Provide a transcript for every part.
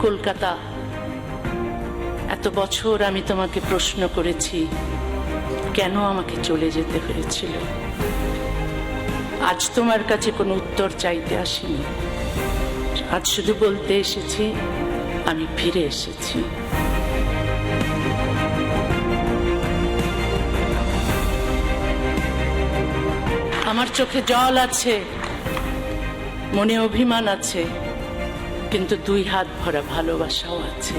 কলকাতা, এত বছর আমি তোমাকে প্রশ্ন করেছি কেন আমাকে চলে যেতে হয়েছিল। আজ তোমার কাছে কোনো উত্তর চাইতে আসিনি, আজ শুধু বলতে এসেছি আমি ফিরে এসেছি। আমার চোখে জল আছে, মনে অভিমান আছে, কিন্তু দুই হাত ভরা ভালোবাসাও আছে।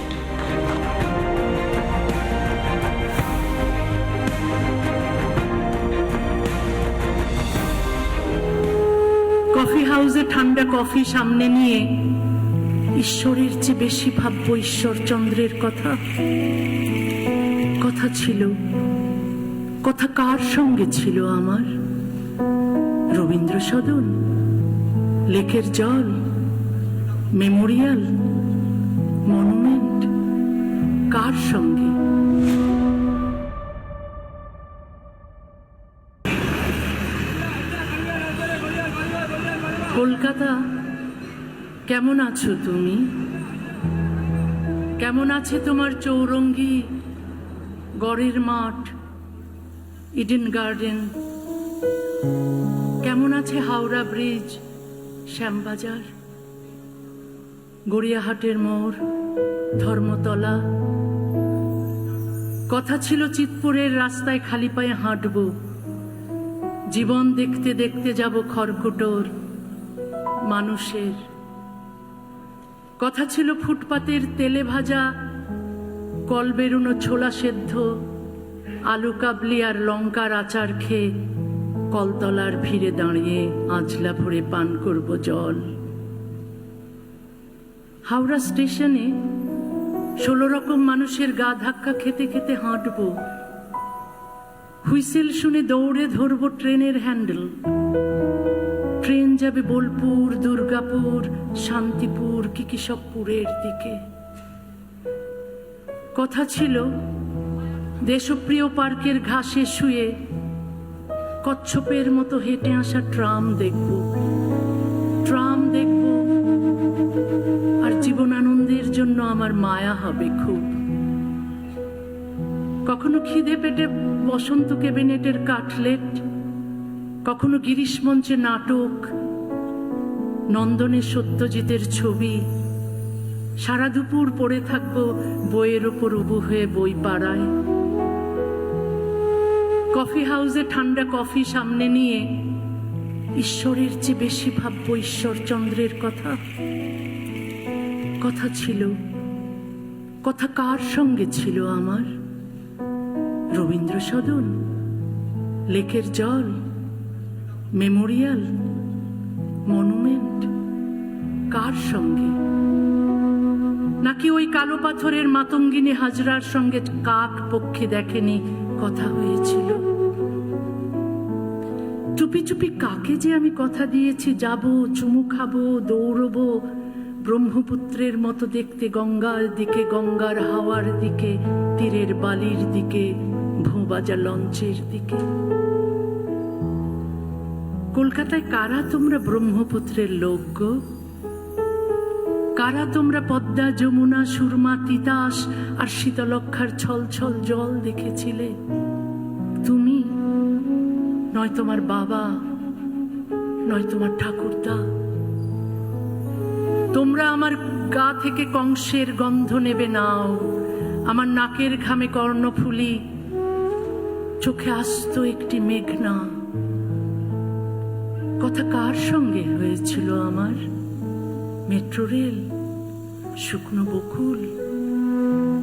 কফি হাউসে ঠান্ডা কফি সামনে নিয়ে ঈশ্বরের চেয়ে বেশি ভাববো ঈশ্বরচন্দ্রের কথা। কথা ছিল, কথা কার সঙ্গে ছিল আমার? রবীন্দ্র সদন, লেকের জল, মেমোরিয়াল, মনুমেন্ট, কার সঙ্গে? কলকাতা, কেমন আছো তুমি? কেমন আছে তোমার চৌরঙ্গি, গড়ের মাঠ, ইডেন গার্ডেন? কেমন আছে হাওড়া ব্রিজ, শ্যামবাজার, গড়িয়াহাটের মোড়, ধর্মতলা? কথা ছিল চিৎপুরের রাস্তায় খালি পায়ে হাঁটব, জীবন দেখতে দেখতে যাব খড়কুটোর মানুষের। কথা ছিল ফুটপাতের তেলে ভাজা, কল বেরুনো ছোলা সেদ্ধ, আলু কাবলি আর লঙ্কার আচার খেয়ে কলতলার ভিড়ে দাঁড়িয়ে আঁচলা ভরে পান করব জল। হাওড়া স্টেশনে 16 রকম মানুষের গা ধাক্কা খেতে খেতে হাঁটব, হুইসেল শুনে দৌড়ে ধরব ট্রেনের হ্যান্ডেল। ট্রেন যাবে বোলপুর, দুর্গাপুর, শান্তিপুর, কি সব পুরের দিকে। কথা ছিল দেশপ্রিয় পার্কের ঘাসে শুয়ে কচ্ছপের মতো হেঁটে আসা ট্রাম দেখব, ট্রাম দেখব, আর জীবনানন্দের জন্য আমার মায়া হবে খুব। কখনো খিদে পেটে বসন্ত ক্যাবিনেটের কাটলেট, কখনো গিরিশ মঞ্চে নাটক, নন্দনে সত্যজিতের ছবি। সারা দুপুর পড়ে থাকবো বইয়ের ওপর উবু হয়ে বই পাড়ায়। কফি হাউসে ঠান্ডা কফি সামনে নিয়ে ঈশ্বরের চেয়ে বেশি ভাববো ঈশ্বরচন্দ্রের কথা। কথা ছিল, কথা কার সঙ্গে ছিল আমার? রবীন্দ্র সদন, লেকের জল, মেমোরিয়াল, মনুমেন্ট, কার সঙ্গে? নাকি ওই কালো পাথরের মাতঙ্গিনী হাজরার সঙ্গে কাক পক্ষী দেখেনি কথা হয়েছিল? চুপি চুপি কাকে যে আমি কথা দিয়েছি যাব, চুমু খাবো, দৌড়বো ব্রহ্মপুত্রের মতো দেখতে গঙ্গার দিকে, গঙ্গার হাওয়ার দিকে, তীরের বালির দিকে, ভোঁবাজা লঞ্চের দিকে। কলকাতায় কারা তোমরা ব্রহ্মপুত্রের লোক গো? কারা তোমরা পদ্মা, যমুনা, সুরমা, তিতাস আর শীতলক্ষার ছলছল জল দেখেছিলে? তুমি নয় তোমার বাবা, নয় তোমার ঠাকুরদা। তোমরা আমার গা থেকে কংসের গন্ধ নেবে নাও, আমার নাকের ঘামে কর্ণফুলি, চোখে আস্ত একটি মেঘনা। কথা কার সঙ্গে হয়েছিল আমার? মেট্রো রেল, শুকনো বকুল,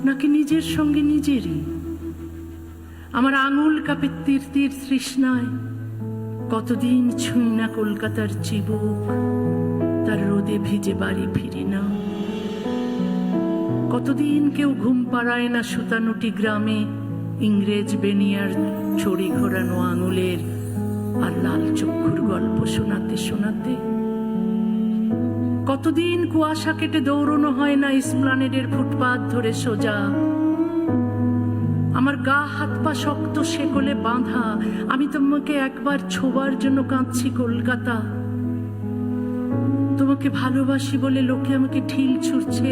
নাকি নিজের সঙ্গে নিজেরই? আমার আঙুল কাঁপে তীর তীর তৃষ্ণায়, কতদিন ছুঁই না কলকাতার চিবুক, তার রোদে ভিজে বাড়ি ফিরি না। কতদিন কেউ ঘুম পাড়ায় না সুতানুটি গ্রামে, ইংরেজ বেনিয়ার ছড়ি ঘোরানো আঙুলের আর লাল চক্ষুর গল্প শোনাতে শোনাতে। কতদিন কুয়াশা কেটে দৌড়ানো হয় না এসপ্লানেডের ফুটপাত ধরে সোজা। আমার গা হাত পা শক্ত শেকলে বাঁধা, আমি তোমাকে একবার ছোবার জন্য কাঁদছি কলকাতা। তোমাকে ভালোবাসি বলে লোকে আমাকে ঢিল ছুঁড়ছে,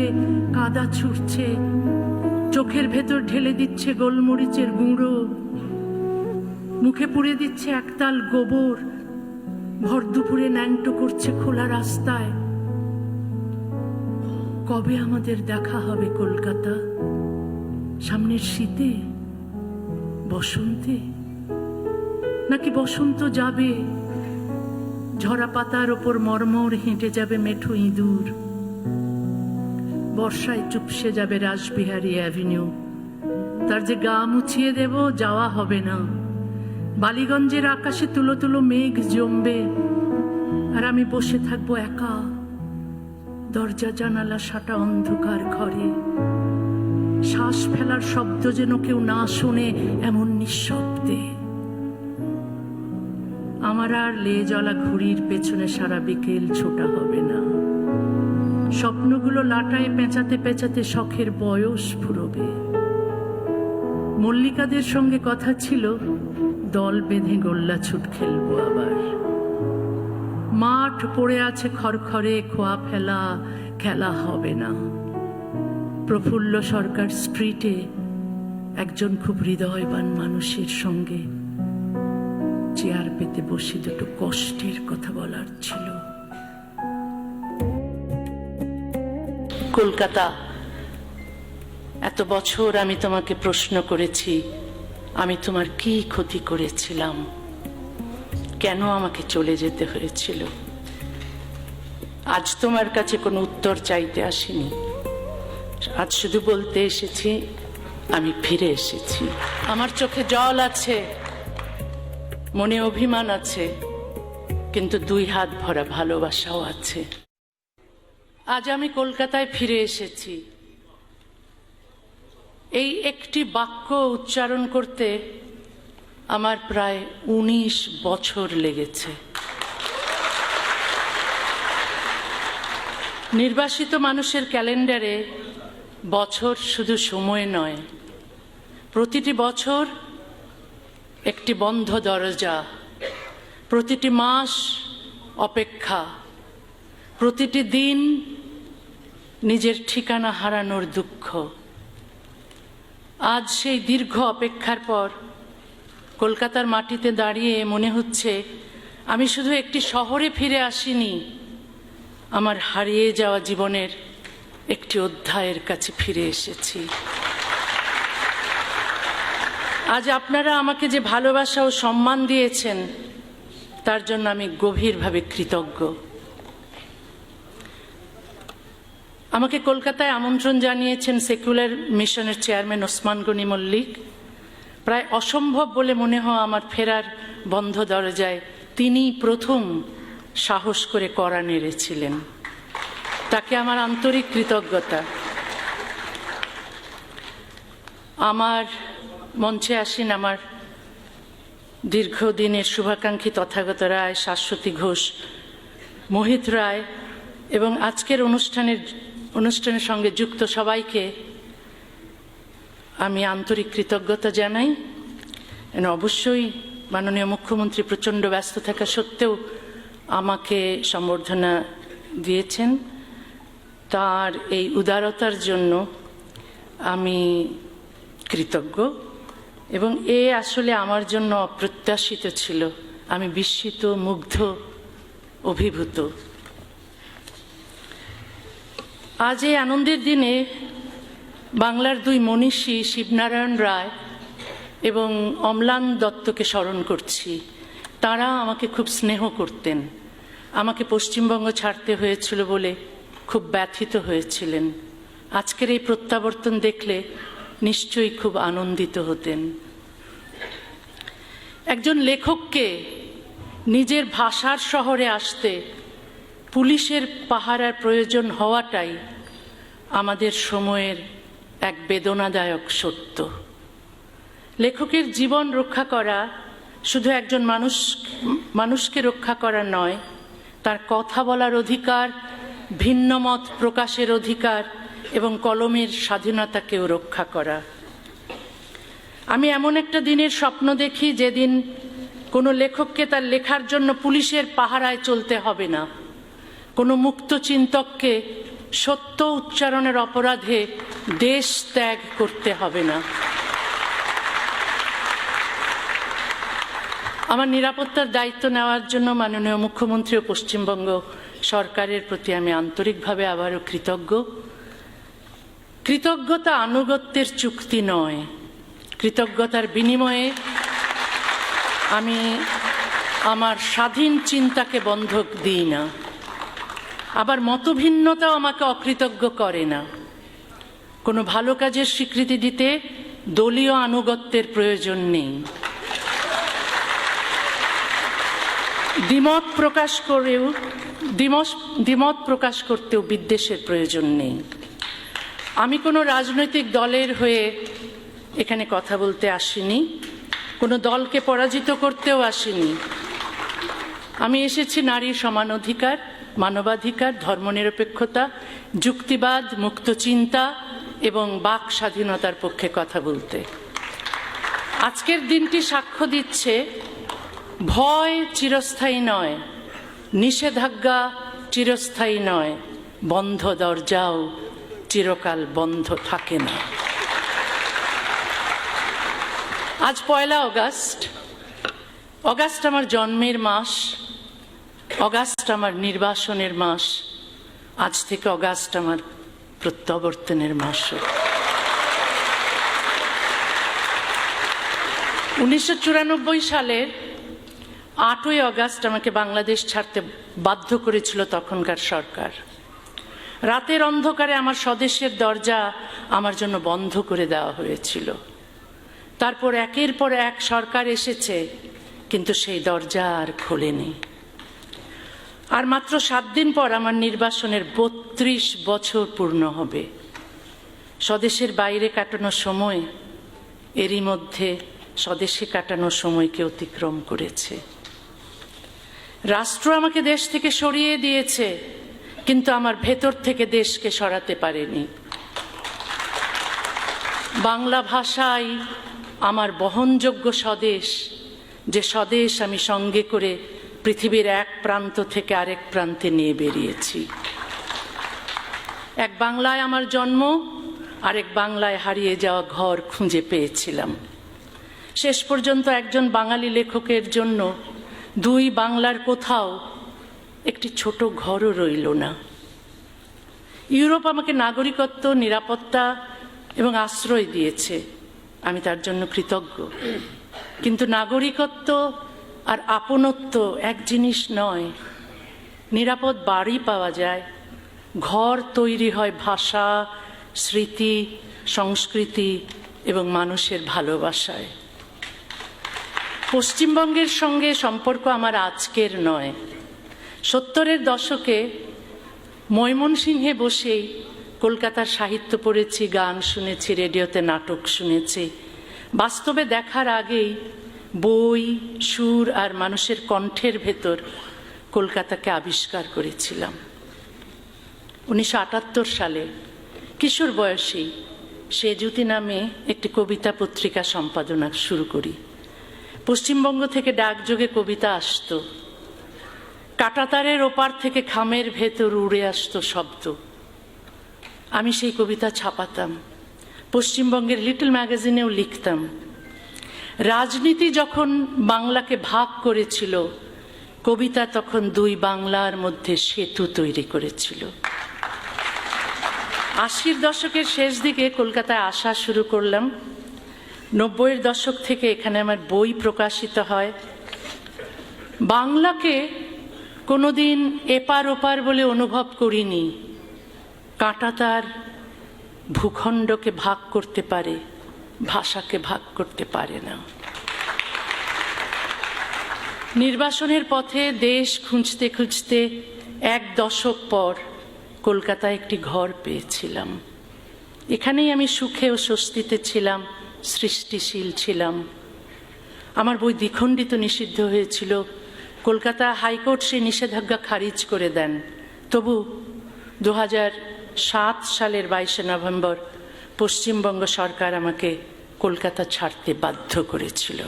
কাদা ছুঁড়ছে, চোখের ভেতর ঢেলে দিচ্ছে গোলমরিচের গুঁড়ো, মুখে পুড়ে দিচ্ছে একতাল গোবর, ভর দুপুরে ন্যাংটো করছে খোলা রাস্তায়। কবে আমাদের দেখা হবে কলকাতা? সামনের শীতে, বসন্তে? নাকি বসন্ত যাবে, ঝরা পাতার ওপর মরমর হেঁটে যাবে মেঠো ইঁদুর, বর্ষায় চুপসে যাবে রাসবিহারী অ্যাভিনিউ, তার যে গা মুছিয়ে দেব যাওয়া হবে না। বালিগঞ্জের আকাশে তুলো তুলো মেঘ জমবে, আর আমি বসে থাকবো একা, দরজা জানালা সাটা অন্ধকার ঘরে। শ্বাস ফেলার শব্দ যেন কেউ না শোনে, এমন নিঃশব্দে। আমার আর লেজওয়ালা ঘুড়ির পেছনে সারা বিকেল ছোটা হবে না। স্বপ্নগুলো লাটায় পেঁচাতে পেঁচাতে শখের বয়স ফুরবে। মল্লিকাদের সঙ্গে কথা ছিল, দল বেঁধে গোল্লা ছুট খেলবো আবার। মাঠ পড়ে আছে খড়খড়ে, খোয়া ফেলা, খেলা হবে না। প্রফুল্ল সরকার স্ট্রিটে একজন খুব হৃদয়বান মানুষের সঙ্গে চেয়ার পেতে বসে দুটো কষ্টের কথা বলার ছিল। কলকাতা, এত বছর আমি তোমাকে প্রশ্ন করেছি, আমি তোমার কি ক্ষতি করেছিলাম, কেন আমাকে চলে যেতে হয়েছিল। আজ তোমার কাছে কোনো উত্তর চাইতে আসিনি, আজ শুধু বলতে এসেছি আমি ফিরে এসেছি। আমার চোখে জল আছে, মনে অভিমান আছে, কিন্তু দুই হাত ভরা ভালোবাসাও আছে। আজ আমি কলকাতায় ফিরে এসেছি। এই একটি বাক্য উচ্চারণ করতে আমার প্রায় 19 বছর লেগেছে। নির্বাসিত মানুষের ক্যালেন্ডারে বছর শুধু সময় নয়, প্রতিটি বছর একটি বন্ধ দরজা, প্রতিটি মাস অপেক্ষা, প্রতিটি দিন নিজের ঠিকানা হারানোর দুঃখ। আজ সেই দীর্ঘ অপেক্ষার পর কলকাতার মাটিতে দাঁড়িয়ে মনে হচ্ছে আমি শুধু একটি শহরে ফিরে আসিনি, আমার হারিয়ে যাওয়া জীবনের একটি অধ্যায়ের কাছে ফিরে এসেছি। আজ আপনারা আমাকে যে ভালোবাসা ও সম্মান দিয়েছেন তার জন্য আমি গভীরভাবে কৃতজ্ঞ। আমাকে কলকাতায় আমন্ত্রণ জানিয়েছেন সেকুলার মিশনের চেয়ারম্যান ওসমান গনি মল্লিক। প্রায় অসম্ভব বলে মনে হয় আমার ফেরার বন্ধ দরজায় তিনি প্রথম সাহস করে কড়া নেড়েছিলেন, তাকে আমার আন্তরিক কৃতজ্ঞতা। আমার মঞ্চে আসেন আমার দীর্ঘদিনের শুভাকাঙ্ক্ষী তথাগত রায়, শাশ্বতী ঘোষ, মোহিত রায় এবং আজকের অনুষ্ঠানের সঙ্গে যুক্ত সবাইকে আমি আন্তরিক কৃতজ্ঞতা জানাই। অবশ্যই মাননীয় মুখ্যমন্ত্রী প্রচণ্ড ব্যস্ত থাকা সত্ত্বেও আমাকে সম্বর্ধনা দিয়েছেন, তার এই উদারতার জন্য আমি কৃতজ্ঞ। এবং এ আসলে আমার জন্য অপ্রত্যাশিত ছিল, আমি বিস্মিত, মুগ্ধ, অভিভূত। আজ এই আনন্দের দিনে বাংলার দুই মনীষী শিবনারায়ণ রায় এবং অম্লান দত্তকে স্মরণ করছি। তারা আমাকে খুব স্নেহ করতেন, আমাকে পশ্চিমবঙ্গ ছাড়তে হয়েছিল বলে খুব ব্যথিত হয়েছিলেন। আজকের এই প্রত্যাবর্তন দেখলে নিশ্চয়ই খুব আনন্দিত হতেন। একজন লেখককে নিজের ভাষার শহরে আসতে পুলিশের পাহারার প্রয়োজন হওয়াটাই আমাদের সময়ের এক বেদনাদায়ক সত্য। লেখকের জীবন রক্ষা করা শুধু একজন মানুষকে রক্ষা করা নয়, তার কথা বলার অধিকার, ভিন্ন মত প্রকাশের অধিকার এবং কলমের স্বাধীনতাকেও রক্ষা করা। আমি এমন একটা দিনের স্বপ্ন দেখি যেদিন কোনো লেখককে তার লেখার জন্য পুলিশের পাহারায় চলতে হবে না, কোনো মুক্ত চিন্তককে সত্য উচ্চারণের অপরাধে দেশ ত্যাগ করতে হবে না। আমার নিরাপত্তার দায়িত্ব নেওয়ার জন্য মাননীয় মুখ্যমন্ত্রী ও পশ্চিমবঙ্গ সরকারের প্রতি আমি আন্তরিকভাবে আবারও কৃতজ্ঞ। কৃতজ্ঞতা আনুগত্যের চুক্তি নয়, কৃতজ্ঞতার বিনিময়ে আমি আমার স্বাধীন চিন্তাকে বন্ধক দিই না, আবার মতভিন্নতাও আমাকে অকৃতজ্ঞ করে না। কোনো ভালো কাজের স্বীকৃতি দিতে দলীয় আনুগত্যের প্রয়োজন নেই। দ্বিমত প্রকাশ করতেও বিদ্বেষের প্রয়োজন নেই। আমি কোনো রাজনৈতিক দলের হয়ে এখানে কথা বলতে আসিনি, কোনো দলকে পরাজিত করতেও আসিনি। আমি এসেছি নারীর সমান অধিকার, মানবাধিকার, ধর্মনিরপেক্ষতা, যুক্তিবাদ, মুক্ত চিন্তা এবং বাক স্বাধীনতার পক্ষে কথা বলতে। আজকের দিনটি সাক্ষ্য দিচ্ছে ভয় চিরস্থায়ী নয়, নিষেধাজ্ঞা চিরস্থায়ী নয়, বন্ধ দরজাও চিরকাল বন্ধ থাকে না। আজ 1 অগাস্ট। অগাস্ট আমার জন্মের মাস, অগাস্ট আমার নির্বাসনের মাস, আজ থেকে অগাস্ট আমার প্রত্যাবর্তনের মাস। 1994 সালের 8ই অগাস্ট আমাকে বাংলাদেশ ছাড়তে বাধ্য করেছিল তখনকার সরকার। রাতের অন্ধকারে আমার স্বদেশের দরজা আমার জন্য বন্ধ করে দেওয়া হয়েছিল। তারপর একের পর এক সরকার এসেছে, কিন্তু সেই দরজা আর খোলেনি। আর মাত্র 7 দিন পর আমার নির্বাসনের 32 বছর পূর্ণ হবে। স্বদেশের বাইরে কাটানো সময় এরই মধ্যে স্বদেশে কাটানো সময়কে অতিক্রম করেছে। রাষ্ট্র আমাকে দেশ থেকে সরিয়ে দিয়েছে, কিন্তু আমার ভেতর থেকে দেশকে সরাতে পারেনি। বাংলা ভাষাই আমার বহনযোগ্য স্বদেশ, যে স্বদেশ আমি সঙ্গে করে পৃথিবীর এক প্রান্ত থেকে আরেক প্রান্তে নিয়ে বেরিয়েছি। এক বাংলায় আমার জন্ম, আরেক বাংলায় হারিয়ে যাওয়া ঘর খুঁজে পেয়েছিলাম। শেষ পর্যন্ত একজন বাঙালি লেখকের জন্য 2 বাংলার কোথাও একটি ছোট ঘরও রইল না। ইউরোপ আমাকে নাগরিকত্ব, নিরাপত্তা এবং আশ্রয় দিয়েছে, আমি তার জন্য কৃতজ্ঞ। কিন্তু নাগরিকত্ব আর আপনত্ব এক জিনিস নয়। নিরাপদ বাড়ি পাওয়া যায়, ঘর তৈরি হয় ভাষা, স্মৃতি, সংস্কৃতি এবং মানুষের ভালোবাসায়। পশ্চিমবঙ্গের সঙ্গে সম্পর্ক আমার আজকের নয়। 70-এর দশকে ময়মনসিংহে বসেই কলকাতার সাহিত্য পড়েছি, গান শুনেছি, রেডিওতে নাটক শুনেছি। বাস্তবে দেখার আগেই বই, সুর আর মানুষের কণ্ঠের ভেতর কলকাতাকে আবিষ্কার করেছিলাম। 1978 সালে কিশোর বয়সেই সেজুতি নামে একটি কবিতা পত্রিকা সম্পাদনা শুরু করি। পশ্চিমবঙ্গ থেকে ডাকযোগে কবিতা আসতো, কাঁটাতারের ওপার থেকে খামের ভেতর উড়ে আসতো শব্দ। আমি সেই কবিতা ছাপাতাম, পশ্চিমবঙ্গের লিটল ম্যাগাজিনেও লিখতাম। রাজনীতি যখন বাংলাকে ভাগ করেছিল, কবিতা তখন 2 বাংলার মধ্যে সেতু তৈরি করেছিল। 80-র দশকের শেষ দিকে কলকাতায় আসা শুরু করলাম। 90-এর দশক থেকে এখানে আমার বই প্রকাশিত হয়। বাংলাকে কোনোদিন এপার ওপার বলে অনুভব করিনি। কাঁটাতার ভূখণ্ডকে ভাগ করতে পারে, ভাষাকে ভাগ করতে পারে না। নির্বাসনের পথে দেশ খুঁজতে খুঁজতে 1 দশক পর কলকাতায় একটি ঘর পেয়েছিলাম। এখানেই আমি সুখে ও স্বস্তিতে ছিলাম, সৃষ্টিশীল ছিলাম। আমার বই দ্বিখণ্ডিত নিষিদ্ধ হয়েছিল। কলকাতা হাইকোর্ট সেই নিষেধাজ্ঞা খারিজ করে দেন। তবু 2007 সালের 22শে নভেম্বর পশ্চিমবঙ্গ সরকার আমাকে কলকাতা ছাড়তে বাধ্য করেছিল।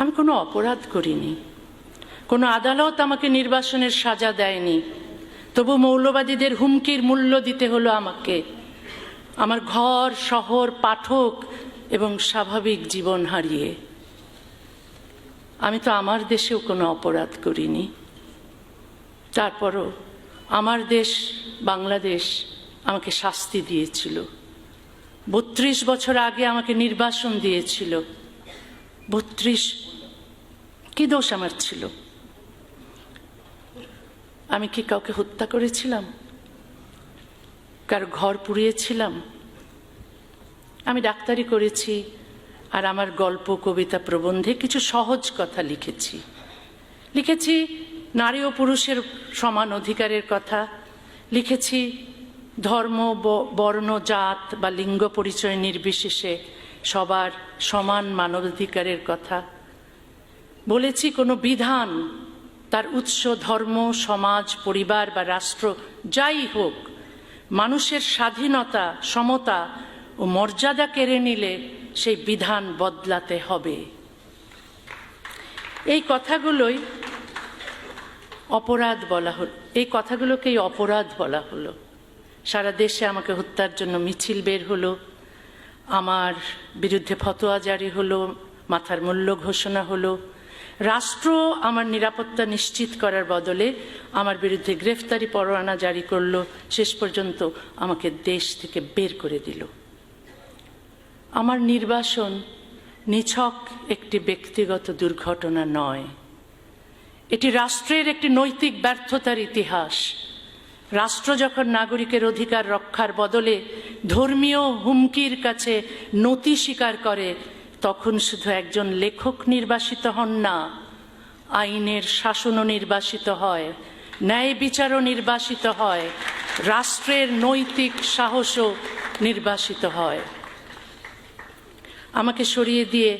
আমি কোনো অপরাধ করিনি, কোনো আদালত আমাকে নির্বাসনের সাজা দেয়নি। তবু মৌলবাদীদের হুমকির মূল্য দিতে হলো আমাকে, আমার ঘর, শহর, পাঠক এবং স্বাভাবিক জীবন হারিয়ে। আমি তো আমার দেশেও কোনো অপরাধ করিনি, তারপরও আমার দেশ বাংলাদেশ আমাকে শাস্তি দিয়েছিল। 32 বছর আগে আমাকে নির্বাসন দিয়েছিল। 32 কি দোষ আমার ছিল? আমি কি কাউকে হত্যা করেছিলাম? কার ঘর পুড়িয়েছিলাম? আমি ডাক্তারি করেছি, আর আমার গল্প, কবিতা, প্রবন্ধে কিছু সহজ কথা লিখেছি নারী ও পুরুষের সমান অধিকারের কথা, লিখেছি ধর্ম, বর্ণ, জাত বা লিঙ্গ পরিচয় নির্বিশেষে সবার সমান মানবাধিকারের কথা। বলেছি কোনো বিধান তার উৎস ধর্ম, সমাজ, পরিবার বা রাষ্ট্র যাই হোক, মানুষের স্বাধীনতা, সমতা ও মর্যাদা কেড়ে নিলে সেই বিধান বদলাতে হবে। এই কথাগুলোই অপরাধ বলা হলো, এই কথাগুলোকেই অপরাধ বলা হলো। সারা দেশে আমাকে হত্যার জন্য মিছিল বের হলো, আমার বিরুদ্ধে ফতোয়া জারি হলো, মাথার মূল্য ঘোষণা হলো। রাষ্ট্র আমার নিরাপত্তা নিশ্চিত করার বদলে আমার বিরুদ্ধে গ্রেফতারি পরোয়ানা জারি করলো, শেষ পর্যন্ত আমাকে দেশ থেকে বের করে দিল। আমার নির্বাসন নিছক একটি ব্যক্তিগত দুর্ঘটনা নয়, এটি রাষ্ট্রের একটি নৈতিক ব্যর্থতার ইতিহাস। রাষ্ট্র যখন নাগরিকের অধিকার রক্ষার বদলে ধর্মীয় হুমকির কাছে নতি স্বীকার করে, তখন শুধু একজন লেখক নির্বাসিত হন না, আইনের শাসনও নির্বাসিত হয়, ন্যায় বিচারও নির্বাসিত হয়, রাষ্ট্রের নৈতিক সাহসও নির্বাসিত হয়। আমাকে সরিয়ে দিয়ে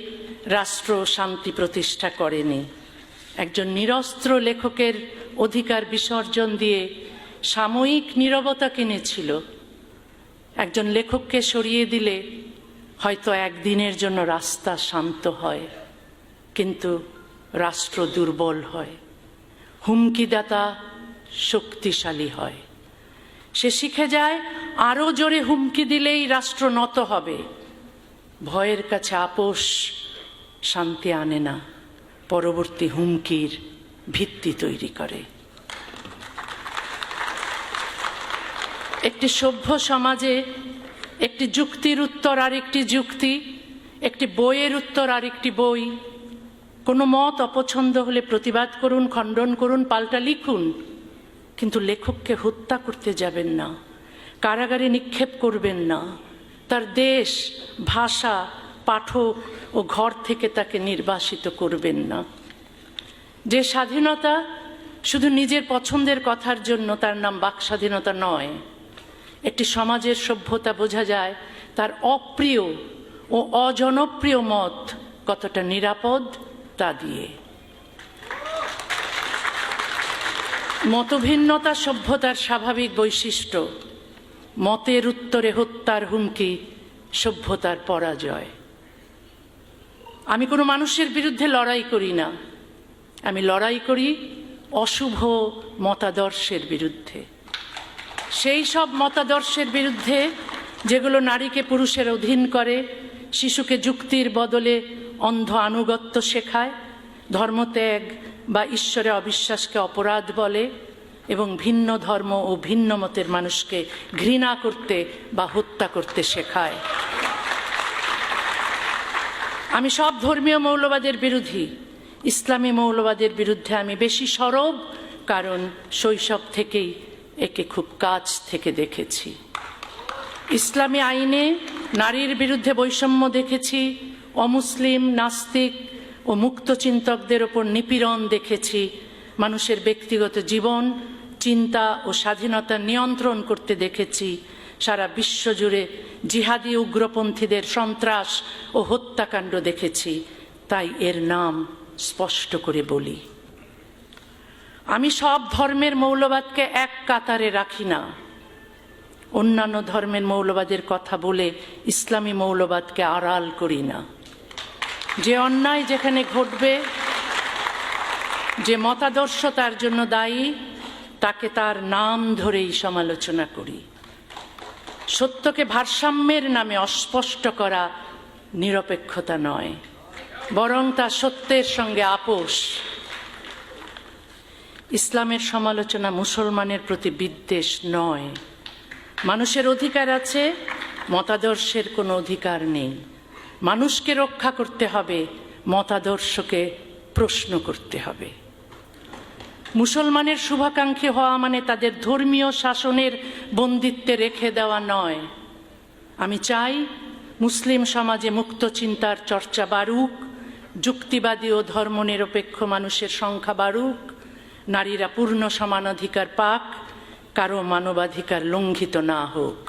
রাষ্ট্র শান্তি প্রতিষ্ঠা করেনি। একজন নিরস্ত্র লেখকের অধিকার বিসর্জন দিয়ে সাময়িক নীরবতা কিনেছিল। একজন লেখককে সরিয়ে দিলে হয়তো একদিনের জন্য রাস্তা শান্ত হয়, কিন্তু রাষ্ট্র দুর্বল হয়, হুমকিদাতা শক্তিশালী হয়। সে শিখে যায় আরো জোরে হুমকি দিলেই রাষ্ট্র নত হবে। ভয়ের কাছে আপোষ শান্তি আনে না, পরবর্তী হুমকির ভিত্তি তৈরি করে। একটি সভ্য সমাজে একটি যুক্তির উত্তর আরেকটি যুক্তি, একটি বইয়ের উত্তর আরেকটি বই। কোনো মত অপছন্দ হলে প্রতিবাদ করুন, খণ্ডন করুন, পাল্টা লিখুন, কিন্তু লেখককে হত্যা করতে যাবেন না, কারাগারে নিক্ষেপ করবেন না, তার দেশ, ভাষা, পাঠক ও ঘর থেকে তাকে নির্বাসিত করবেন না। যে স্বাধীনতা শুধু নিজের পছন্দের কথার জন্য, তার নাম বাক স্বাধীনতা নয়। একটি সমাজের সভ্যতা বোঝা যায় তার অপ্রিয় ও অজনপ্রিয় মত কতটা নিরাপদ তা দিয়ে। মতভিন্নতা সভ্যতার স্বাভাবিক বৈশিষ্ট্য। মতের উত্তরে হত্যার হুমকি সভ্যতার পরাজয়। আমি কোনো মানুষের বিরুদ্ধে লড়াই করি না, আমি লড়াই করি অশুভ মতাদর্শের বিরুদ্ধে। সেই সব মতাদর্শের বিরুদ্ধে যেগুলো নারীকে পুরুষের অধীন করে, শিশুকে যুক্তির বদলে অন্ধ আনুগত্য শেখায়, ধর্মত্যাগ বা ঈশ্বরে অবিশ্বাসকে অপরাধ বলে এবং ভিন্ন ধর্ম ও ভিন্ন মতের মানুষকে ঘৃণা করতে বা হত্যা করতে শেখায়। আমি সব ধর্মীয় মৌলবাদের বিরোধী। ইসলামী মৌলবাদের বিরুদ্ধে আমি বেশি সরব, কারণ শৈশব থেকেই একে খুব কাছ থেকে দেখেছি। ইসলামী আইনে নারীর বিরুদ্ধে বৈষম্য দেখেছি, অমুসলিম, নাস্তিক ও মুক্ত চিন্তকদের ওপর নিপীড়ন দেখেছি, মানুষের ব্যক্তিগত জীবন, চিন্তা ও স্বাধীনতা নিয়ন্ত্রণ করতে দেখেছি, সারা বিশ্বজুড়ে জিহাদি উগ্রপন্থীদের সন্ত্রাস ও হত্যাকাণ্ড দেখেছি। তাই এর নাম স্পষ্ট করে বলি। আমি সব ধর্মের মৌলবাদকে এক কাতারে রাখি না। অন্যান্য ধর্মের মৌলবাদের কথা বলে ইসলামী মৌলবাদকে আড়াল করি না। যে অন্যায় যেখানে ঘটবে, যে মতাদর্শ তার জন্য দায়ী, তাকে তার নাম ধরেই সমালোচনা করি। সত্যকে ভারসাম্যের নামে অস্পষ্ট করা নিরপেক্ষতা নয়, বরং তা সত্যের সঙ্গে আপোষ। ইসলামের সমালোচনা মুসলমানের প্রতি বিদ্বেষ নয়। মানুষের অধিকার আছে, মতাদর্শের কোনো অধিকার নেই। মানুষকে রক্ষা করতে হবে, মতাদর্শকে প্রশ্ন করতে হবে। মুসলমানের শুভাকাঙ্ক্ষী হওয়া মানে তাদের ধর্মীয় শাসনের বন্দিত্বে রেখে দেওয়া নয়। আমি চাই মুসলিম সমাজে মুক্ত চিন্তার চর্চা বাড়ুক, যুক্তিবাদী ও ধর্মনিরপেক্ষ মানুষের সংখ্যা বাড়ুক, নারীরা পূর্ণ সমানাধিকার পাক, কারো মানবাধিকার লঙ্ঘিত না হোক।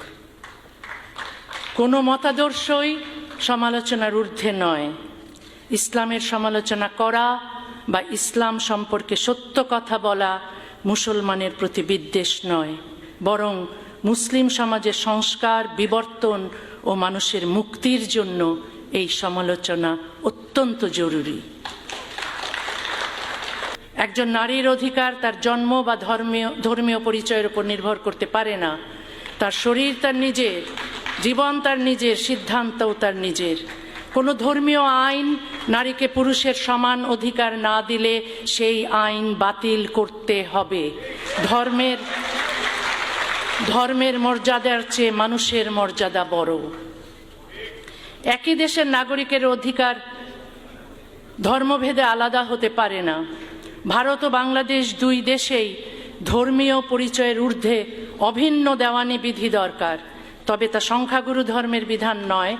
কোনো মতাদর্শই সমালোচনার ঊর্ধ্বে নয়। ইসলামের সমালোচনা করা বা ইসলাম সম্পর্কে সত্য কথা বলা মুসলমানের প্রতি বিদ্বেষ নয়, বরং মুসলিম সমাজের সংস্কার, বিবর্তন ও মানুষের মুক্তির জন্য এই সমালোচনা অত্যন্ত জরুরি। একজন নারীর অধিকার তার জন্ম বা ধর্মীয় পরিচয়ের উপর নির্ভর করতে পারে না। তার শরীর তার নিজের, জীবন তার নিজের, সিদ্ধান্তও তার নিজের। কোনো ধর্মীয় আইন নারীকে পুরুষের সমান অধিকার না দিলে সেই আইন বাতিল করতে হবে। ধর্মের মর্যাদার চেয়ে মানুষের মর্যাদা বড়। একই দেশের নাগরিকের অধিকার ধর্মভেদে আলাদা হতে পারে না। ভারত ও বাংলাদেশ দুই দেশেই ধর্মীয় পরিচয়ের ঊর্ধ্বে অভিন্ন দেওয়ানি বিধি দরকার, তবে তা সংখ্যাগুরু ধর্মের বিধান নয়।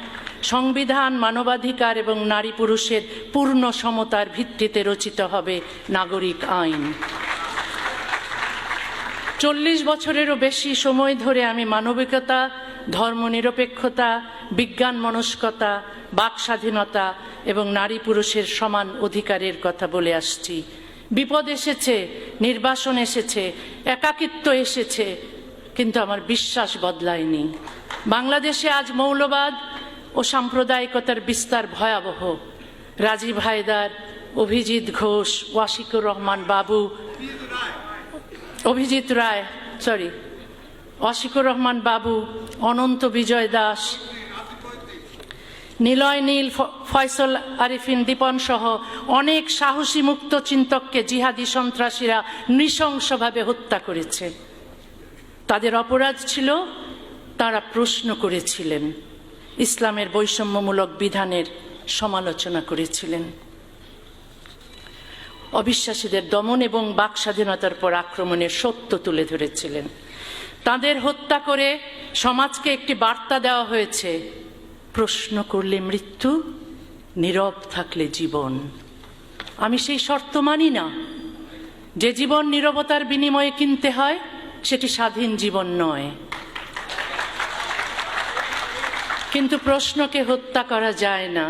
সংবিধান, মানবাধিকার এবং নারী পুরুষের পূর্ণ সমতার ভিত্তিতে রচিত হবে নাগরিক আইন। 40 বছরেরও বেশি সময় ধরে আমি মানবিকতা, ধর্মনিরপেক্ষতা, বিজ্ঞান মনস্কতা, বাক স্বাধীনতা এবং নারী পুরুষের সমান অধিকারের কথা বলে আসছি। বিপদ এসেছে, নির্বাসন এসেছে, একাকিত্ব এসেছে, কিন্তু আমার বিশ্বাস বদলায়নি। বাংলাদেশে আজ মৌলবাদ ও সাম্প্রদায়িকতার বিস্তার ভয়াবহ। রাজীব হায়দার, অভিজিৎ ঘোষ, ওয়াশিকুর রহমান বাবু, অসিকুর রহমান বাবু, অনন্ত বিজয় দাস, নিলয় নীল, ফয়সল আরিফিন দীপন সহ অনেক সাহসী মুক্ত চিন্তককে জিহাদি সন্ত্রাসীরা নৃশংসভাবে হত্যা করেছে। তাদের অপরাধ ছিল তারা প্রশ্ন করেছিলেন, ইসলামের বৈষম্যমূলক বিধানের সমালোচনা করেছিলেন, অবিশ্বাসীদের দমন এবং বাক স্বাধীনতার পর আক্রমণের সত্য তুলে ধরেছিলেন। তাদের হত্যা করে সমাজকে একটি বার্তা দেওয়া হয়েছে, প্রশ্ন করলে মৃত্যু, নীরব থাকলে জীবন। আমি সেই শর্ত মানি না। যে জীবন নীরবতার বিনিময়ে কিনতে হয় সেটি স্বাধীন জীবন নয়। কিন্তু প্রশ্নকে হত্যা করা যায় না।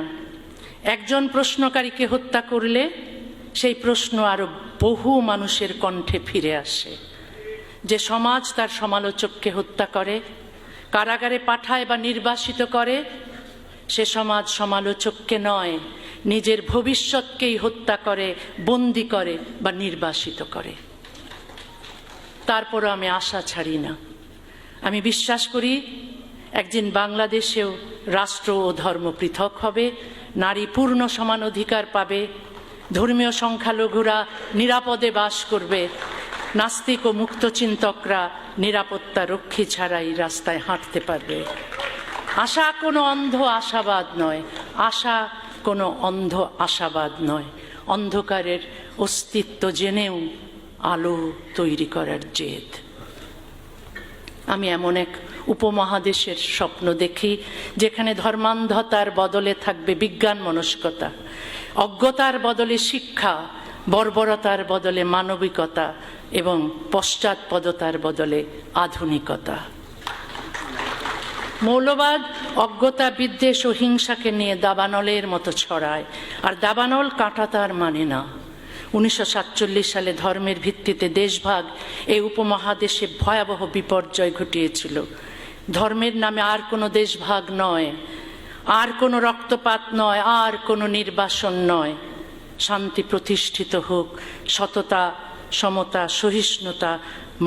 একজন প্রশ্নকারীকে হত্যা করলে সেই প্রশ্ন আরো বহু মানুষের কণ্ঠে ফিরে আসে। যে সমাজ তার সমালোচককে হত্যা করে, কারাগারে পাঠায় বা নির্বাসিত করে, সে সমাজ সমালোচককে নয়, নিজের ভবিষ্যৎকেই হত্যা করে, বন্দী করে বা নির্বাসিত করে। তারপরও আমি আশা ছাড়ি না। আমি বিশ্বাস করি একদিন বাংলাদেশেও রাষ্ট্র ও ধর্ম পৃথক হবে, নারী পূর্ণ সমান অধিকার পাবে, ধর্মীয় সংখ্যালঘুরা নিরাপদে বাস করবে, নাস্তিক ও মুক্ত চিন্তকরা নিরাপত্তা রক্ষী ছাড়াই রাস্তায় হাঁটতে পারবে। আশা কোনো অন্ধ আশাবাদ নয়, আশা কোনো অন্ধ আশাবাদ নয়, অন্ধকারের অস্তিত্ব জেনেও আলো তৈরি করার জেদ। আমি এমন এক উপমহাদেশের স্বপ্ন দেখি যেখানে ধর্মান্ধতার বদলে থাকবে বিজ্ঞান মনস্কতা, অজ্ঞতার বদলে শিক্ষা, বর্বরতার বদলে মানবিকতা এবং পশ্চাৎপদতার বদলে আধুনিকতা। মৌলবাদ অজ্ঞতা, বিদ্বেষ ও হিংসাকে নিয়ে দাবানলের মতো ছড়ায়, আর দাবানল কাঁটা তার মানে না। 1947 সালে ধর্মের ভিত্তিতে দেশভাগ এই উপমহাদেশে ভয়াবহ বিপর্যয় ঘটিয়েছিল। ধর্মের নামে আর কোনো দেশভাগ নয়, আর কোনো রক্তপাত নয়, আর কোনো নির্বাসন নয়। শান্তি প্রতিষ্ঠিত হোক, সততা সমতা, সহিষ্ণুতা,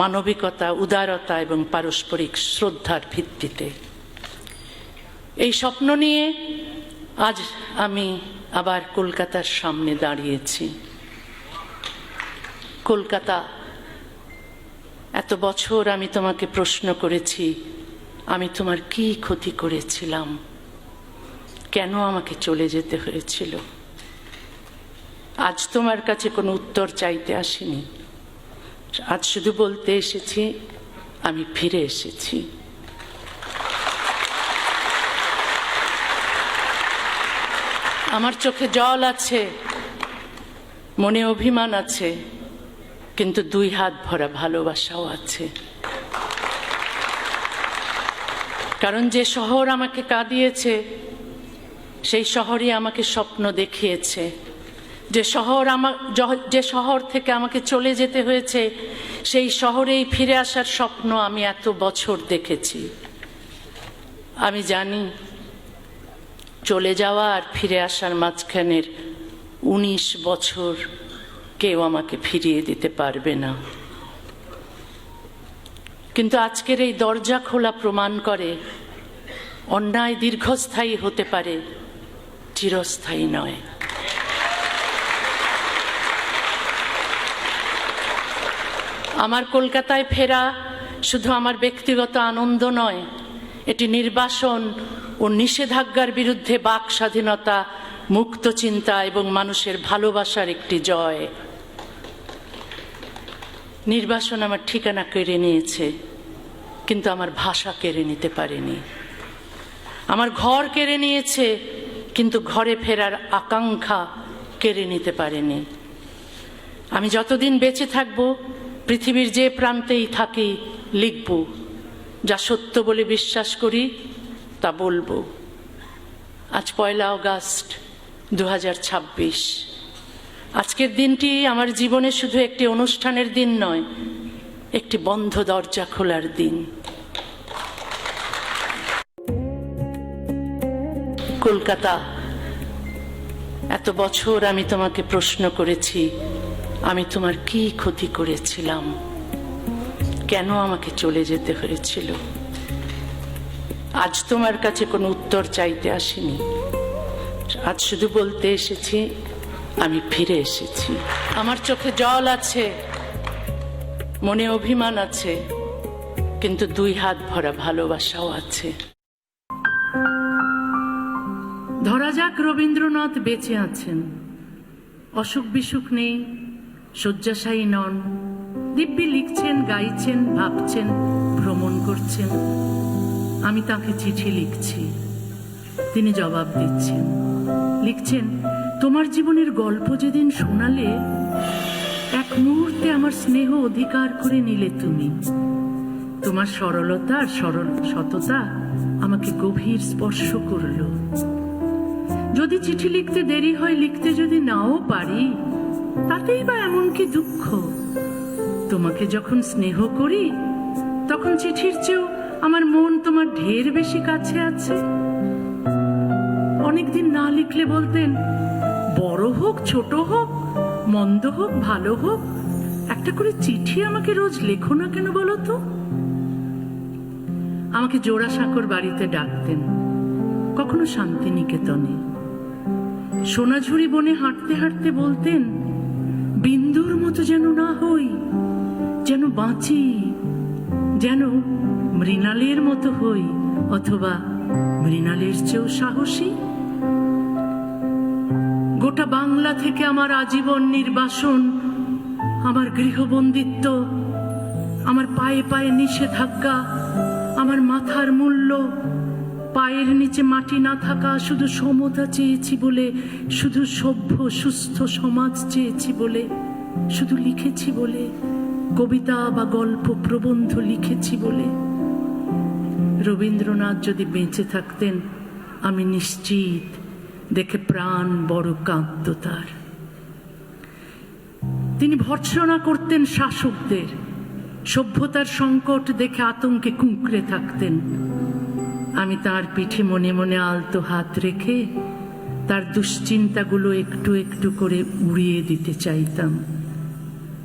মানবিকতা, উদারতা এবং পারস্পরিক শ্রদ্ধার ভিত্তিতে। এই স্বপ্ন নিয়ে আজ আমি আবার কলকাতার সামনে দাঁড়িয়েছি। কলকাতা, এত বছর আমি তোমাকে প্রশ্ন করেছি, আমি তোমার কি ক্ষতি করেছিলাম, কেন আমাকে চলে যেতে হয়েছিল। আজ তোমার কাছে কোনো উত্তর চাইতে আসিনি, আজ শুধু বলতে এসেছি আমি ফিরে এসেছি। আমার চোখে জল আছে, মনে অভিমান আছে, কিন্তু দুই হাত ভরা ভালোবাসাও আছে। কারণ যে শহর আমাকে কাঁদিয়েছে, সেই শহরই আমাকে স্বপ্ন দেখিয়েছে। যে শহর থেকে আমাকে চলে যেতে হয়েছে, সেই শহরেই ফিরে আসার স্বপ্ন আমি এত বছর দেখেছি। আমি জানি চলে যাওয়া আর ফিরে আসার মাঝখানের 19 বছর কেউ আমাকে ফিরিয়ে দিতে পারবে না। কিন্তু আজকের এই দরজা খোলা প্রমাণ করে অন্যায় দীর্ঘস্থায়ী হতে পারে, চিরস্থায়ী নয়। আমার কলকাতায় ফেরা শুধু আমার ব্যক্তিগত আনন্দ নয়, এটি নির্বাসন ও নিষেধাজ্ঞার বিরুদ্ধে বাক স্বাধীনতা, মুক্ত চিন্তা এবং মানুষের ভালোবাসার একটি জয়। নির্বাসন আমার ঠিকানা কেড়ে নিয়েছে, কিন্তু আমার ভাষা কেড়ে নিতে পারেনি। আমার ঘর কেড়ে নিয়েছে, কিন্তু ঘরে ফেরার আকাঙ্ক্ষা কেড়ে নিতে পারেনি। আমি যতদিন বেঁচে থাকব, পৃথিবীর যে প্রান্তেই থাকি, লিখব। যা সত্য বলে বিশ্বাস করি তা বলবো। আজ 1 আগস্ট 2026। আজকের দিনটি আমার জীবনে শুধু একটি অনুষ্ঠানের দিন নয়, একটি বন্ধ দরজা খোলার দিন। কলকাতা, এত বছর আমি তোমাকে প্রশ্ন করেছি, আমি তোমার কি ক্ষতি করেছিলাম, কেন আমাকে চলে যেতে হয়েছিল। আজ তোমার কাছে কোনো উত্তর চাইতে আসিনি, আজ শুধু বলতে এসেছি আমি ফিরে এসেছি। আমার চোখে জল আছে, মনে অভিমান আছে, কিন্তু দুই হাত ভরা ভালোবাসাও আছে। ধরা যাক রবীন্দ্রনাথ বেঁচে আছেন, অসুখ বিসুখ নেই, শয্যাশায়ী নন, দিব্যি লিখছেন, গাইছেন, ভাবছেন, ভ্রমণ করছেন। আমি তাকে চিঠি লিখছি, তিনি জবাব দিচ্ছেন। লিখছেন, তোমার জীবনের গল্প যেদিন শোনালে, এক মুহূর্তে আমার স্নেহ অধিকার করে নিলে তুমি। তোমার সরলতা আর সততা আমাকে গভীর স্পর্শ করল। যদি চিঠি লিখতে দেরি হয়, লিখতে যদি নাও পারি, তাতেই বা এমন কি দুঃখ। তোমাকে যখন স্নেহ করি, তখন চিঠির চেয়েও আমার মন তোমার ঢের বেশি কাছে আছে। অনেকদিন না লিখলে বলতেন, বড় হোক ছোট হোক, মন্দ হোক ভালো হোক, একটা করে চিঠি আমাকে রোজ লেখো না কেন বলো তো। আমাকে জোড়াসাঁকোর বাড়িতে ডাকতেন, কখনো শান্তিনিকেতনে। সোনাঝুরি বনে হাঁটতে হাঁটতে বলতেন, বিন্দুর মতো যেন না হই, যেন বাঁচি, যেন মৃণালের মতো হই, অথবা মৃণালের চেয়েও সাহসী। গোটা বাংলা থেকে আমার আজীবন নির্বাসন, আমার গৃহবন্দিত্ব, আমার পায়ে পায়ে নিষেধাজ্ঞা, আমার মাথার মূল্য, পায়ের নিচে মাটি না থাকা, শুধু সমতা চেয়েছি বলে, শুধু সভ্য সুস্থ সমাজ চেয়েছি বলে, শুধু লিখেছি বলে, কবিতা বা গল্প প্রবন্ধ লিখেছি বলে। রবীন্দ্রনাথ যদি বেঁচে থাকতেন, আমি নিশ্চিত দেখে প্রাণ বড় কাঁদত তার। তিনি ভর্ৎসনা করতেন শাসকদের, সভ্যতার সংকট দেখে আতঙ্কে কুঁকড়ে থাকতেন। আমি তার পিঠে মনে মনে আলতো হাত রেখে তার দুশ্চিন্তাগুলো একটু একটু করে উড়িয়ে দিতে চাইতাম।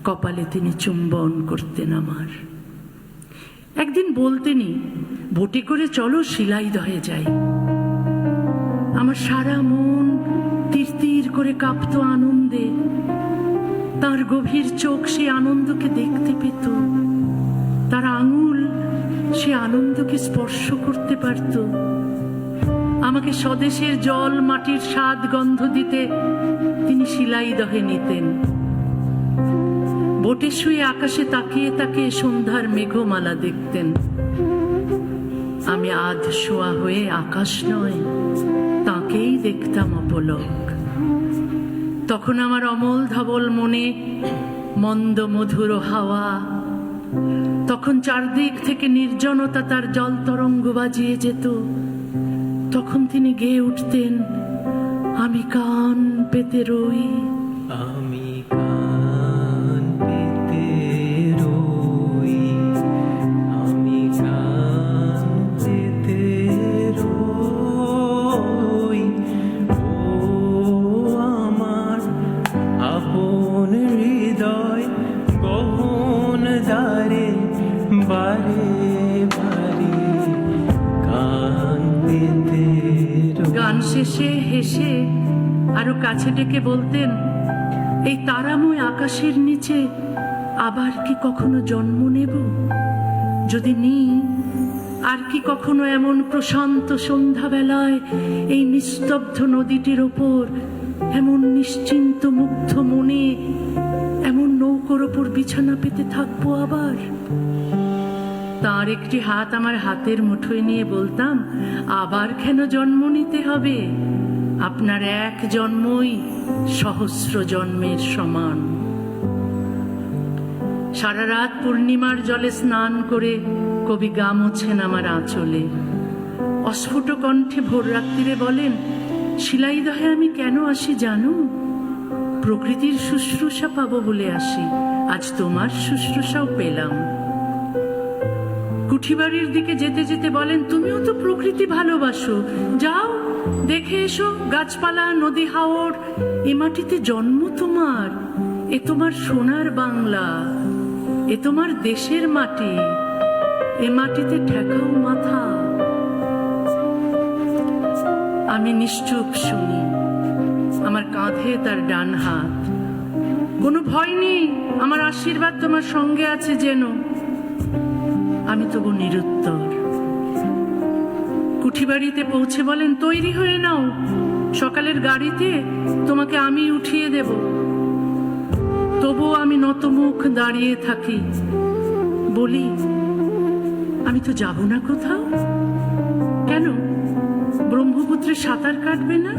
কপালে তিনি চুম্বন করতেন আমার। একদিন বলতেনি, বোটে করে চলো শিলাইদহে যাই। আমার সারা মন তীর তীর করে কাঁপতো আনন্দে। তার গভীর চোখ সে আনন্দকে দেখতে পেত, তার আঙুল সে আনন্দকে স্পর্শ করতে পারত। আমাকে স্বদেশের জল মাটির স্বাদ গন্ধ দিতে তিনি শিলাইদহে নিতেন। বোটে শুয়ে আকাশে তাকিয়ে তাকিয়ে সন্ধ্যার মেঘমালা দেখতেন। আমি আধ শোয়া হয়ে আকাশ নয়, তাকেই দেখতাম অপলক। তখন আমার অমল ধবল মনে মন্দ মধুর হাওয়া, তখন চারদিক থেকে নির্জনতা তার জল তরঙ্গ বাজিয়ে যেত। তখন তিনি গেয়ে উঠতেন, আমি কান পেতে রই, আমি কান পেতে রই, আমি কান পেতে রই। ও আমার আপন হৃদয় গহন দ্বারে বারে বারে কান পেতে রই। গান শেষে হেসে আরো কাছে ডেকে বলতেন, এই তারাময় আকাশের নিচে আবার কি কখনো জন্ম নেব? যদি নিই, আর কি কখনো এমন প্রশান্ত সন্ধ্যাবেলায় এই নিস্তব্ধ নদীটির ওপর এমন নিশ্চিন্ত মুগ্ধ মনে এমন নৌকোর ওপর বিছানা পেতে থাকবো আবার? তার একটি হাত আমার হাতের মুঠোয় নিয়ে বলতাম, আবার কেন জন্ম নিতে হবে? আপনার এক জন্মই সহস্র জন্মের সমান। সারা রাত পূর্ণিমার জলে স্নান করে কবি গা মোছেন আমার আঁচলে। অস্ফুট কণ্ঠে ভোর রাত্রিরে বলেন, শিলাইদহে আমি কেন আসি জানো? প্রকৃতির শুশ্রূষা পাবো বলে আসি। আজ তোমার শুশ্রূষাও পেলাম। কুঠিবাড়ির দিকে যেতে যেতে বলেন, তুমিও তো প্রকৃতি ভালোবাসো, যাও দেখে এসো গাছপালা, নদী, হাওড়। এ মাটিতে জন্ম তোমার, এ তোমার সোনার বাংলা, এ তোমার দেশের মাটি, এ মাটিতে ঠেকাও মাথা। আমি নিশ্চুপ শুনি, আমার কাঁধে তার ডান হাত। কোনো ভয় নেই, আমার আশীর্বাদ তোমার সঙ্গে আছে যেন। আমি তবু নিরুত্তর। কুঠিবাড়িতে পৌঁছে বলেন, তৈরি হয়ে নাও, সকালের গাড়িতে তোমাকে আমি উঠিয়ে দেব। তবু আমি নতমুখ দাঁড়িয়ে থাকি, বলি, আমি তো যাব না কোথাও। কেন? ব্রহ্মপুত্রে সাঁতার কাটবে না?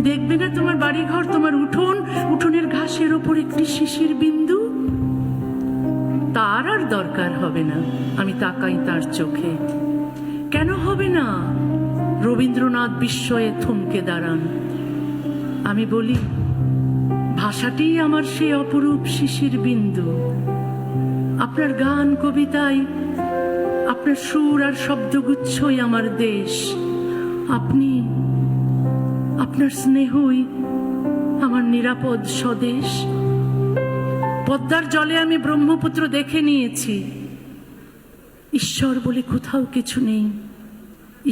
দেখবে না তোমার বাড়িঘর, তোমার উঠোন, উঠোনের ঘাসের ওপর একটি শিশির বিন্দু? তার আর দরকার হবে না। আমি তাকাই তার চোখে। কেন হবে না? রবীন্দ্রনাথ বিস্ময়ে থমকে দাঁড়ান। আমি বলি, ভাষাটিই আমার সেই অপরূপ শিশির বিন্দু। আপনার গান, কবিতায় আপনার সুর আর শব্দগুচ্ছই আমার দেশ। আপনি, আপনার স্নেহই আমার নিরাপদ স্বদেশ। পদ্মার জলে আমি ব্রহ্মপুত্র দেখে নিয়েছি। ঈশ্বর বলে কোথাও কিছু নেই,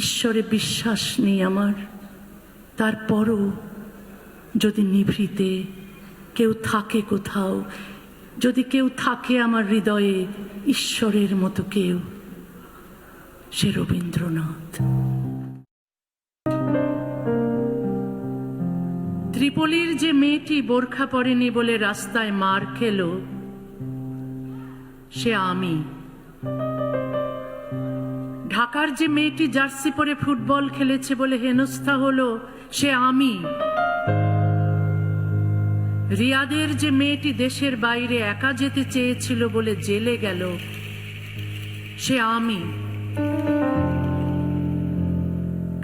ঈশ্বরে বিশ্বাস নেই আমার। তারপরও যদি নিভৃতে কেউ থাকে কোথাও, যদি কেউ থাকে আমার হৃদয়ে ঈশ্বরের মতো কেউ, সে রবীন্দ্রনাথ। ত্রিপলির যে মেয়েটি বোরখা পরেনি বলে রাস্তায় মার খেলো, সে আমি। ঢাকার যে মেয়েটি জার্সি পরে ফুটবল খেলেছে বলে হেনস্থা হলো, সে আমি। রিয়াদের যে মেয়েটি দেশের বাইরে একা যেতে চেয়েছিল বলে জেলে গেল, সে আমি।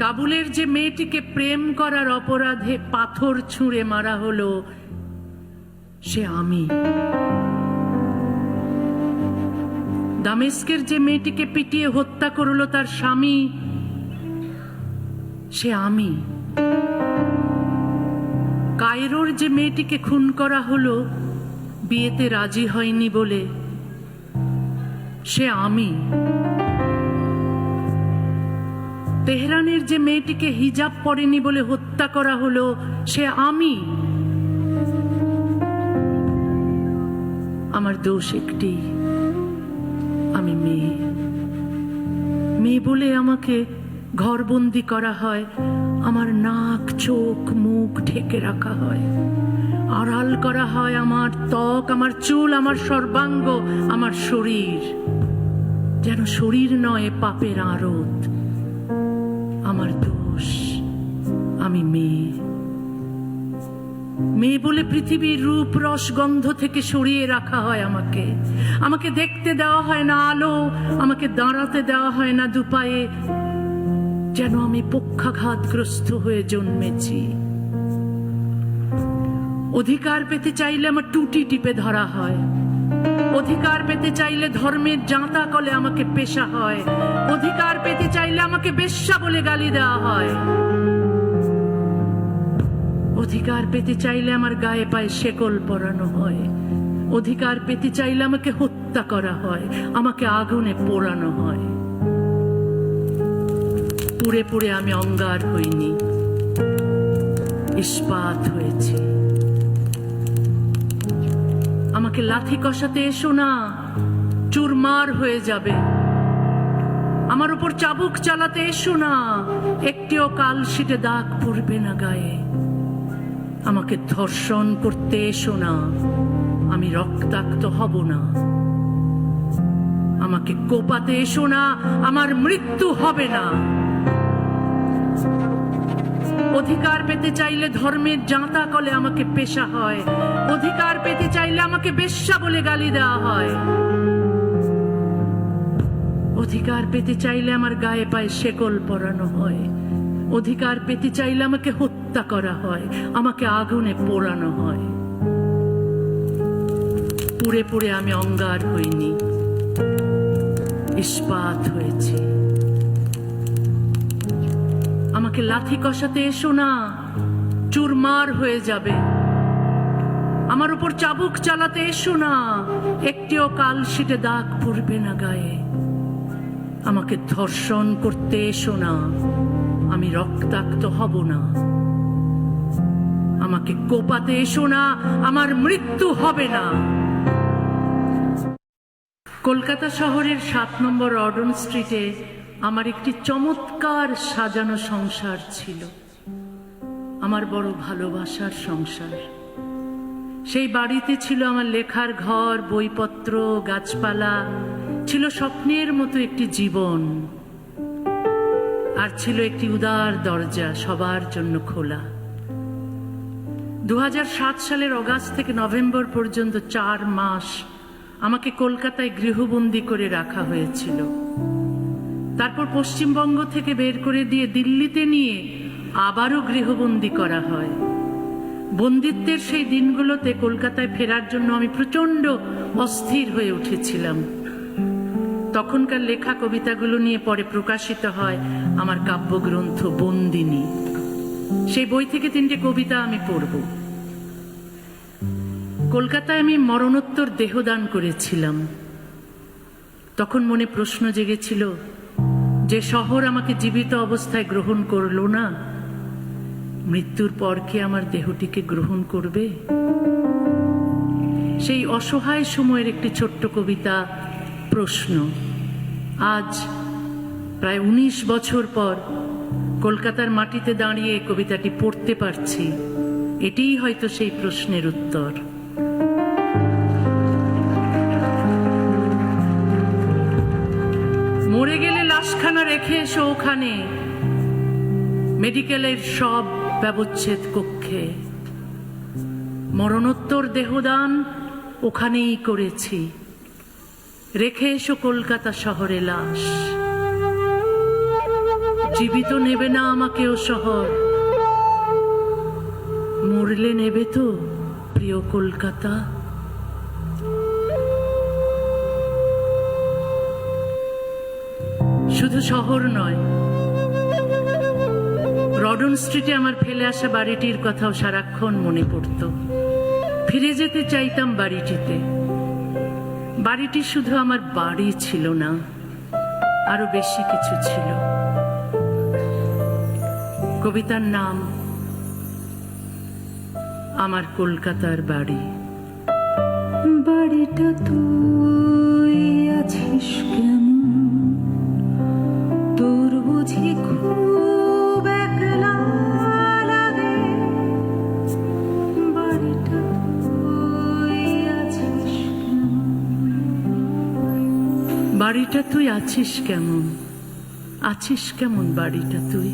কাবুলের যে মেয়েটিকে প্রেম করার অপরাধে পাথর ছুঁড়ে মারা হলো, সে আমি। দামেস্কের যে মেয়েটিকে পিটিয়ে হত্যা করলো তার স্বামী, সে আমি। কায়রোর যে মেয়েটিকে খুন করা হলো বিয়েতে রাজি হয়নি বলে সে আমি। তেহরানের যে মেয়েটিকে হিজাব পরেনি বলে হত্যা করা হলো সে আমি। আমার দোষ একটি, আমি মেয়ে। মেয়ে বলে আমাকে ঘরবন্দি করা হয়, আমার নাক চোখ মুখ ঢেকে রাখা হয়, আড়াল করা হয় আমার ত্বক, আমার চুল, আমার সর্বাঙ্গ, আমার শরীর, যেন শরীর নয় পাপের আড়ত। আমার দোষ, আমি মেয়ে। মেয়ে বলে পৃথিবীর রূপ রস গন্ধ থেকে সরিয়ে রাখা হয় আমাকে। আমাকে দেখতে দেওয়া হয় না আলো, আমাকে দাঁড়াতে দেওয়া হয় না দুপায়ে, যেন আমি পক্ষাঘাতগ্রস্ত হয়ে জন্মেছি। অধিকার পেতে চাইলে আমার টুটি টিপে ধরা হয়, অধিকার পেতে চাইলে ধর্মের জাঁতা কলে আমাকে পেশা হয়, অধিকার পেতে চাইলে আমাকে বেশ্যা বলে গালি দেওয়া হয়, অধিকার পেতে চাইলে আমার গায়ে পায়ে শেকল পরানো হয়, অধিকার পেতে চাইলে আমাকে হত্যা করা হয়, আমাকে আগুনে পোড়ানো হয়। পুড়ে পুড়ে আমি অঙ্গার হইনি, ইস্পাত হয়েছি। আমাকে লাথি কষাতে এসো না, চুরমার হয়ে যাবে। আমার উপর চাবুক চালাতে এসো না, একটিও কালশিটে দাগ পড়বে না গায়ে। আমাকে ধর্ষণ করতে এসো না, আমি রক্তাক্ত হব না। আমাকে কোপাতে এসো না, আমার মৃত্যু হবে না। অধিকার পেতে চাইলে ধর্মের জাঁতা কলে আমাকে পেশা হয়, অধিকার পেতে চাইলে আমাকে বেশ্যা বলে গালি দেওয়া হয়, অধিকার পেতে চাইলে আমার গায়ে পায়ে শেকল পরানো হয়, অধিকার পেতে চাইলে আমাকে হত্যা করা হয়, আমাকে আগুনে পোড়ানো হয়। পুড়ে পুড়ে আমি অঙ্গার হইনি, ইস্পাত হয়েছি। আমাকে লাথি কষাতে এসো না, চুরমার হয়ে যাবে। আমার উপর চাবুক চালাতে এসো না, একটিও কালশিটে দাগ পড়বে না গায়ে। আমাকে ধর্ষণ করতে এসো না, আমি রক্তাক্ত হব না। আমাকে কোপাতে এসো না, আমার মৃত্যু হবে না। কলকাতা শহরের 7 নম্বর অর্ডন স্ট্রিটে আমার একটি চমৎকার সাজানো সংসার ছিল, আমার বড় ভালোবাসার সংসার। সেই বাড়িতে ছিল আমার লেখার ঘর, বইপত্র, গাছপালা, ছিল স্বপ্নের মতো একটি জীবন, আর ছিল একটি উদার দরজা সবার জন্য খোলা। 2007 সালের অগাস্ট থেকে নভেম্বর পর্যন্ত 4 মাস আমাকে কলকাতায় গৃহবন্দী করে রাখা হয়েছিল। তারপর পশ্চিমবঙ্গ থেকে বের করে দিয়ে দিল্লিতে নিয়ে আবারও গৃহবন্দী করা হয়। বন্দিত্বের সেই দিনগুলোতে কলকাতায় ফেরার জন্য আমি প্রচন্ড অস্থির হয়ে উঠেছিলাম। তখনকার লেখা কবিতাগুলো নিয়ে পরে প্রকাশিত হয় আমার কাব্যগ্রন্থ বন্দিনী। সেই বই থেকে 3টে কবিতা আমি পড়ব। কলকাতায় আমি মরণোত্তর দেহদান করেছিলাম। তখন মনে প্রশ্ন জেগেছিল, যে শহর আমাকে জীবিত অবস্থায় গ্রহণ করলো না, মৃত্যুর পর কি আমার দেহটিকে গ্রহণ করবে? সেই অসহায় সময়ের একটি ছোট্ট কবিতা, প্রশ্ন। আজ প্রায় 19 বছর পর কলকাতার মাটিতে দাঁড়িয়ে কবিতাটি পড়তে পারছি। এটিই হয়তো সেই প্রশ্নের উত্তর। মরে গেলে লাশখানা রেখে এসো ওখানে, মেডিকেলের সব ব্যবচ্ছেদ কক্ষে। মরণোত্তর দেহদান ওখানেই করেছি, রেখে এসো কলকাতা শহরে লাশ। জীবিত নেবে না আমাকেও শহর, মরলে নেবে তো প্রিয় কলকাতা। শুধু শহর নয়, রডন স্ট্রিটে আমার ফেলে আসা বাড়িটির কথাও সারাক্ষণ মনে পড়ত। ফিরে যেতে চাইতাম বাড়িটিতে। বাড়িটি শুধু আমার বাড়ি ছিল না, আরো বেশি কিছু ছিল। কবিতার নাম আমার কলকাতার বাড়ি। বাড়িটা তুই আছিস কেমন, তোর বুঝি খুব একলা লাগে। বাড়িটা তুই আছিস বাড়িটা তুই আছিস কেমন, আছিস কেমন বাড়িটা তুই,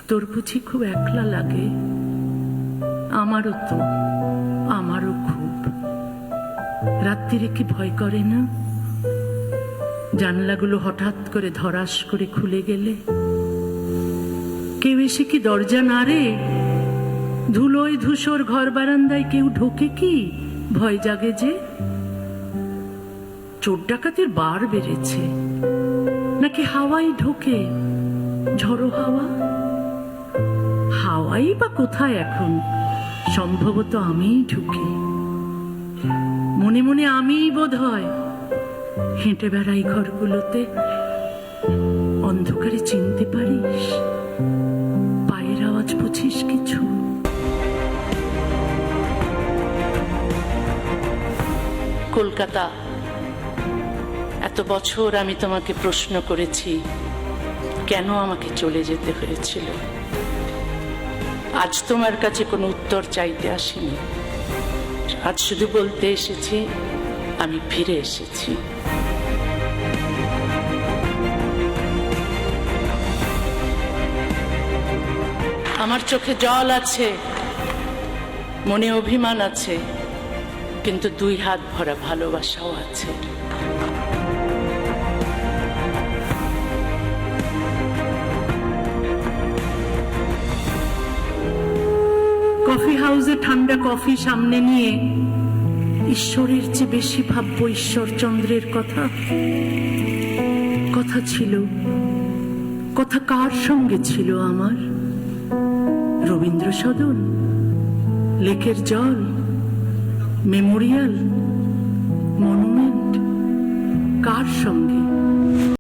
তোর বুঝি খুব একলা লাগে। আমারও তো, আমারও খুব। রাত্রিরে কি ভয় করে না? জানলাগুলো হঠাৎ করে ধরাস করে খুলে গেলে কেউ এসে কি দরজা নাড়ে? ধুলোয় ধূসর ঘর বারান্দায় কেউ ঢোকে কি? ভয় জাগে যে। চোর ডাকাতের বার বেড়েছে নাকি হাওয়াই ঢোকে? ঝড়ো হাওয়া, হাওয়াই বা কোথায় এখন? সম্ভবত আমিই ঢুকি। মনে মনে আমিই বোধ হয় হেঁটে বেড়াই ঘরগুলোতে। অন্ধকারে চিনতে পারিস? পায়ের আওয়াজ বুঝিস কিছু? কলকাতা, এত বছর আমি তোমাকে প্রশ্ন করেছি কেন আমাকে চলে যেতে হয়েছিল। আজ তোমার কাছে কোনো উত্তর চাইতে আসিনি, আজ শুধু বলতে এসেছি আমি ফিরে এসেছি। আমার চোখে জল আছে, মনে অভিমান আছে, কিন্তু দুই হাত ভরা ভালোবাসাও আছে। কফি হাউসে ঠান্ডা কফি সামনে নিয়ে ঈশ্বরের চেয়ে বেশি ভাববো ঈশ্বরচন্দ্রের কথা। কথা ছিল, কথা কার সঙ্গে ছিল আমার? রবীন্দ্র সদন, লেকের জল, মেমোরিয়াল, মনুমেন্ট, কার সঙ্গে?